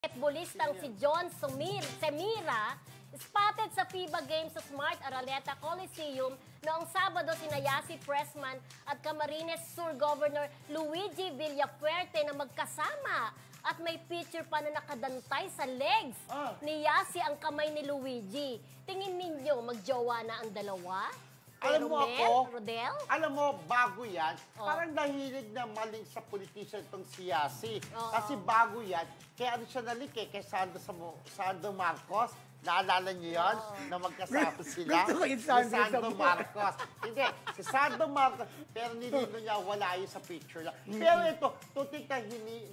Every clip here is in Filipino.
Basketballistang si John Semira spotted sa FIBA Games sa Smart Araleta Coliseum noong Sabado sina Yassi Pressman at Camarines Sur Governor Luigi Villafuerte na magkasama. At may picture pa na nakadantay sa legs ni Yassi ang kamay ni Luigi. Tingin ninyo, magjowa na ang dalawa? Alam mo ako, Rodel? alam mo, bago yan, parang nahilig na maling sa politician itong si Yassi. Kasi bago yan, kaya ano siya nalik kay Sandro Marcos. Naalala niyo yun? Na magkasama sila. Gusto ko yung Si Sandro Marcos. Hindi, si Sandro Marcos. Pero nilino niya, wala yun sa picture lang. Pero ito, tutik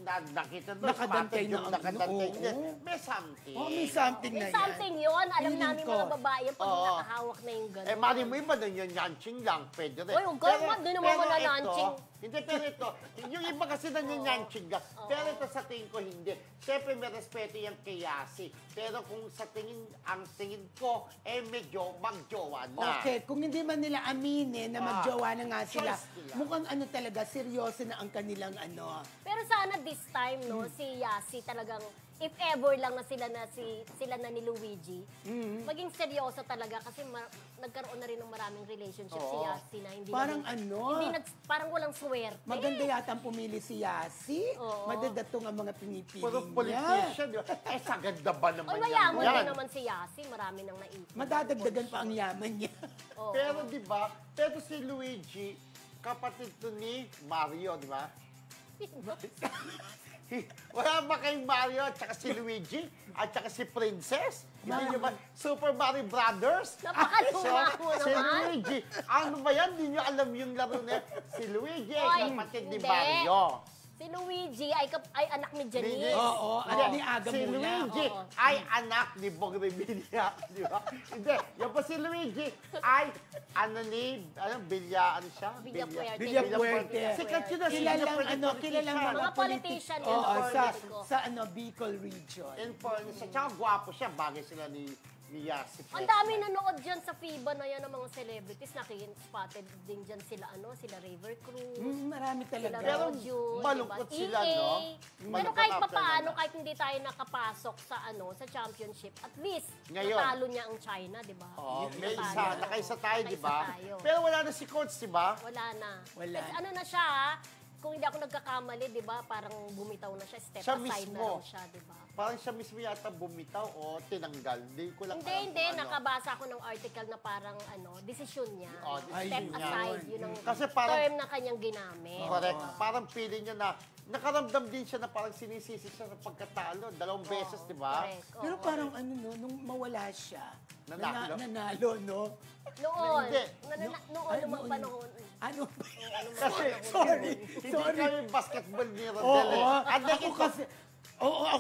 na nakita doon. Nakadantay na ang nakadantay niya. May something. Oh, may something na May yan. something yun. Alam Feeling namin ko. mga babae yun pag nakahawak na yung gano'n. Eh, mali mo iba doon yung yanching lang. Pwede rin. Uy, yung ganun, di naman manananching. Hindi, pero ito, yung iba kasi na yung yanching lang. Pero ito sa tingin ko hindi. Siyempre may respeto yan kay Yassi. Pero kung sa ang tingin ko, eh medyo magjowa na. Okay, kung hindi man nila aminin na magjowa na nga sila, choice nila. mukhang ano talaga, seryoso na ang kanilang ano. Pero sana this time, no, si Yassi talagang, if ever lang na sila na ni Luigi, maging seryoso talaga kasi nagkaroon na rin ng maraming relationship si Yassi na hindi Parang parang walang swerte. Maganda yata ang pumili si Yassi. Madadatong ang mga pinipili Puro niya. politician, di ba? Eh, sa ganda ba naman Oy, yan? mayaman din naman si Yassi. Marami nang naipon. Madadagdagan pa ang yaman niya. Pero di ba, pero si Luigi, kapatid to ni Mario, di ba? Wala ba kayong Mario at saka si Luigi at saka si Princess? Hindi nyo ba? Super Mario Brothers? Napakaluma mo Si naman. Luigi. Ano ba yan? Hindi nyo alam yung laro na yan. Si Luigi, Oy, kapatid ni hindi. Mario. Si Luigi ay anak ni Janice. Oo, anak ni Aga Si muna. Luigi ay anak ni Bong Revilla, di ba? Hindi, yung pa si Luigi ay Villa, ano siya? Villafuerte. Villafuerte. Sikat yun na, Kilalang Mga politician yun. Oo, politiko. sa Bicol region. In fairness, tsaka gwapo siya, bagay sila ni Yassi. Ang dami nanood dyan sa FIBA na yan ng mga celebrities. Spotted din dyan sila, sila River Cruz. Marami Sila talaga. Pero Rojun, malungkot diba? sila, EA. no? Pero Malungkot kahit after papaano, nila. kahit hindi tayo nakapasok sa sa championship, at least, Ngayon. natalo niya ang China, di ba? May Natalo. nakaisa tayo, di ba? Nakaisa tayo. Pero wala na si Coach, di ba? Wala na. Wala. Kasi ano na siya, kung hindi ako nagkakamali, di ba, parang bumitaw na siya, step Siya aside na mismo. lang siya, di ba? Parang siya mismo yata bumitaw o tinanggal. Hindi ko lang alam Hindi, kung ano. nakabasa ako ng article na parang desisyon niya. Decision Step niya. aside, yun ang Kasi parang- term na kanyang ginamit. Correct. Parang feeling niya na nakaramdam din siya na parang sinisisi siya sa pagkatalo. 2 beses, di ba? Correct. Pero parang nung mawala siya, Nanalo? nanalo, no? Noon. Hindi. Noon, lumang panahon. Ano ba? Kasi, Sorry. hindi Sorry. kami basketball ni Rodel. Oo, At ako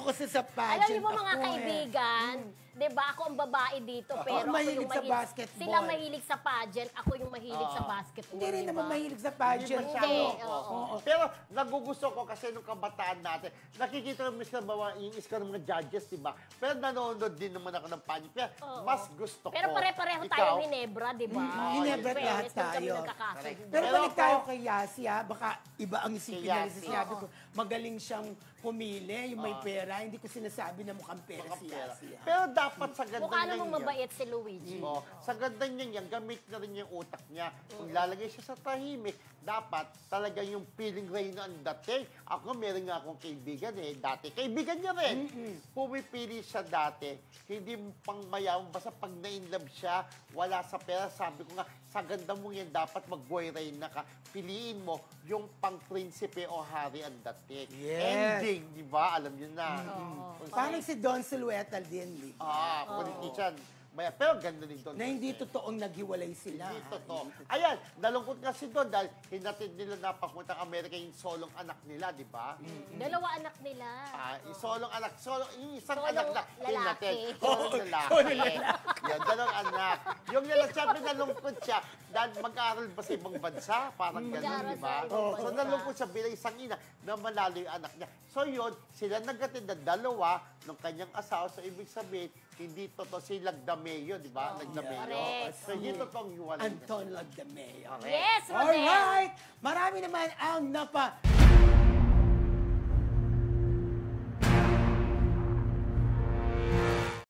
kasi sa pageant. Alam niyo po mga ako, kaibigan, 'di ba ako ang babae dito pero ako mahilig yung sa basketball. Sila mahilig sa pageant, ako yung mahilig sa basketball. Hindi rin diba? naman mahilig sa Hindi pageant. masyado. Hindi, Oo. Pero nagugusto ko kasi nung kabataan natin, nakikita mo sa yung iska ng mga judges, di ba? Pero nanonood din naman ako ng pageant. Kaya mas gusto ko. Pero pare-pareho Ikaw? tayong Hinebra, di ba? Hinebra In lahat fairness, doon kami tayo. nagkakasundo. Pero Pero balik tayo ako- kay Yassi, ha? Baka iba ang isipin Kay niya. Yassi. Sinabi ko, magaling siyang pumili, yung may pera. Hindi ko sinasabi na mukhang pera si Yassi. ha? Pero dapat sa ganda Mukha niya namang yan. mabait si Luigi. Sa ganda niya yan, gamit na rin yung utak niya. Kung lalagay siya sa tahimik, dapat talaga yung feeling Reyna ang dating. Ako, meron nga akong kaibigan dati. Kaibigan niya rin. Pumipili siya dati. Hindi pang mayaman. Basta pag na-inlove siya, wala sa pera. Sabi ko nga, sa ganda mo yan, dapat mag-boy Reyna ka. Piliin mo yung pang-prinsipe o hari ang dating. Yes. Ending, di ba? Alam niyo na. Parang si Don Silueta din, Lee. Politician. Pero ganda din doon. Na hindi totoong naghiwalay sila. Hindi ha? totoo. Ayan, nalungkot kasi doon dahil hinatid nila na papuntang Amerika yung solong anak nila, di ba? Dalawa anak nila. Yung solong anak, yung isang Solong anak na lalaki. hinatid. Solong lalaki. Yan, dalawang anak. Yung lalaki, siyempre nalungkot siya dahil mag-aaral ba sa ibang bansa? Parang gano'n, Mag-aaral di ba? sa ibang So bansa. nalungkot siya bilang isang ina na malalo yung anak niya. So yun, sila nagkatid na dalawa ng kanyang asawa. So ibig sabihin, hindi totoo si Lagdameo, di ba? Lagdameo. Correct. So hindi totoong hiwalay na Anton Lagdameo. Yes, Rodel. Alright! Marami naman ang